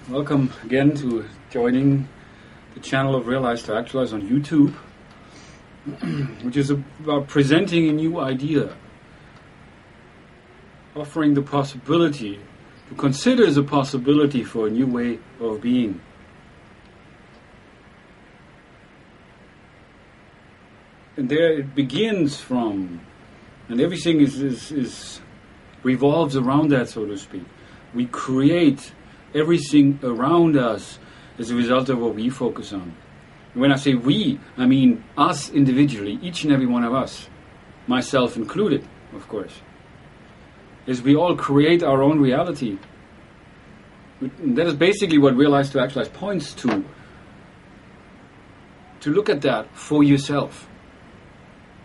Welcome again to joining the channel of Realize to Actualize on YouTube, which is about presenting a new idea, offering the possibility, to consider as a possibility for a new way of being. And there it begins from, and everything is revolves around that, so to speak. We create everything around us as a result of what we focus on. And when I say we, I mean us individually, each and every one of us, myself included, of course. As we all create our own reality. And that is basically what Realize to Actualize points to. To look at that for yourself.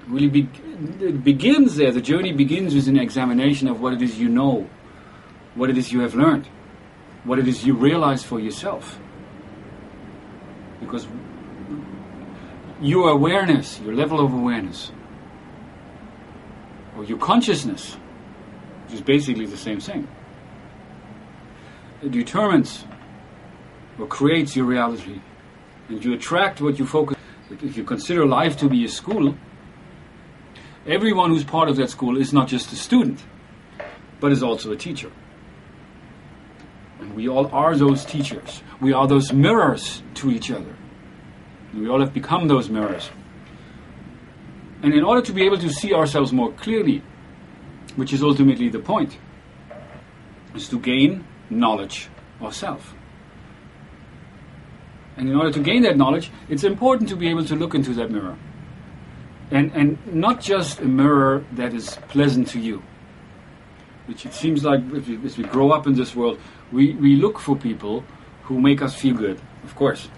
Really it begins there. The journey begins with an examination of what it is you know, what it is you have learned, what it is you realize for yourself. Because your awareness, your level of awareness, or your consciousness, which is basically the same thing, it determines or creates your reality. And you attract what you focus. If you consider life to be a school, everyone who's part of that school is not just a student, but is also a teacher. And we all are those teachers. We are those mirrors to each other. And we all have become those mirrors. And in order to be able to see ourselves more clearly, which is ultimately the point, is to gain knowledge of self. And in order to gain that knowledge, it's important to be able to look into that mirror. And not just a mirror that is pleasant to you. Which it seems like as we grow up in this world, we look for people who make us feel good, of course.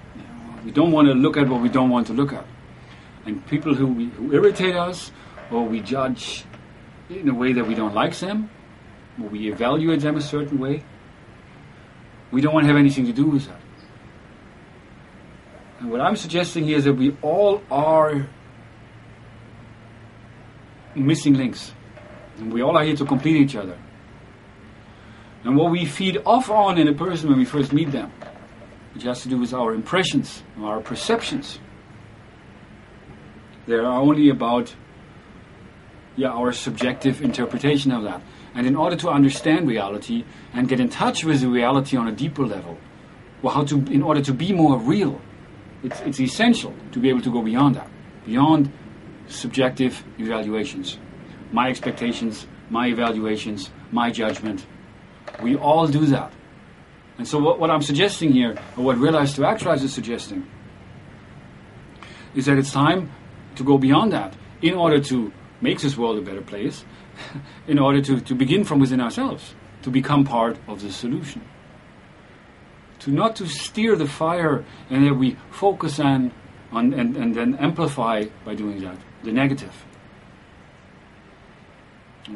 We don't want to look at what we don't want to look at. And people who irritate us, or we judge in a way that we don't like them, or we evaluate them a certain way, we don't want to have anything to do with that. And what I'm suggesting here is that we all are missing links. And we all are here to complete each other. And what we feed off on in a person when we first meet them, which has to do with our impressions, our perceptions, they are only about our subjective interpretation of that. And in order to understand reality and get in touch with the reality on a deeper level, in order to be more real, it's essential to be able to go beyond that, beyond subjective evaluations. My expectations, my evaluations, my judgment. We all do that. And so what I'm suggesting here, or what Realize to Actualize is suggesting, is that it's time to go beyond that in order to make this world a better place, in order to begin from within ourselves, to become part of the solution. Not to steer the fire and that we focus on and then amplify by doing that, the negative.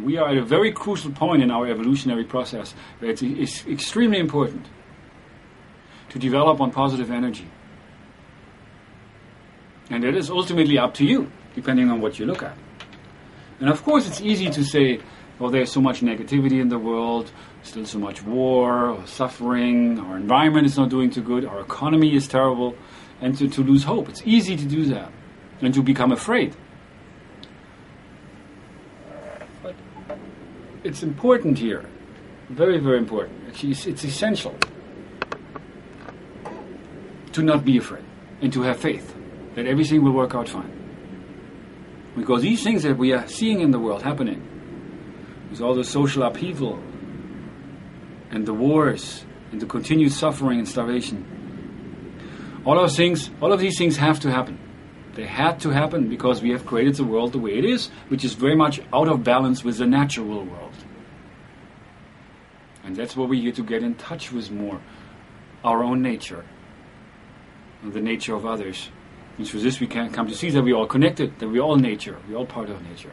We are at a very crucial point in our evolutionary process where it is extremely important to develop on positive energy. And it is ultimately up to you, depending on what you look at. And of course it's easy to say, well, there's so much negativity in the world, still so much war, or suffering, our environment is not doing too good, our economy is terrible, and to lose hope. It's easy to do that, and to become afraid. But it's important here, very, very important. Actually, it's essential to not be afraid, and to have faith that everything will work out fine. Because these things that we are seeing in the world happening, with all the social upheaval, and the wars, and the continued suffering and starvation, all of these things have to happen. They had to happen because we have created the world the way it is, which is very much out of balance with the natural world. And that's what we're here to get in touch with more. Our own nature. And the nature of others. And through this we can come to see that we're all connected, that we're all nature. We're all part of nature.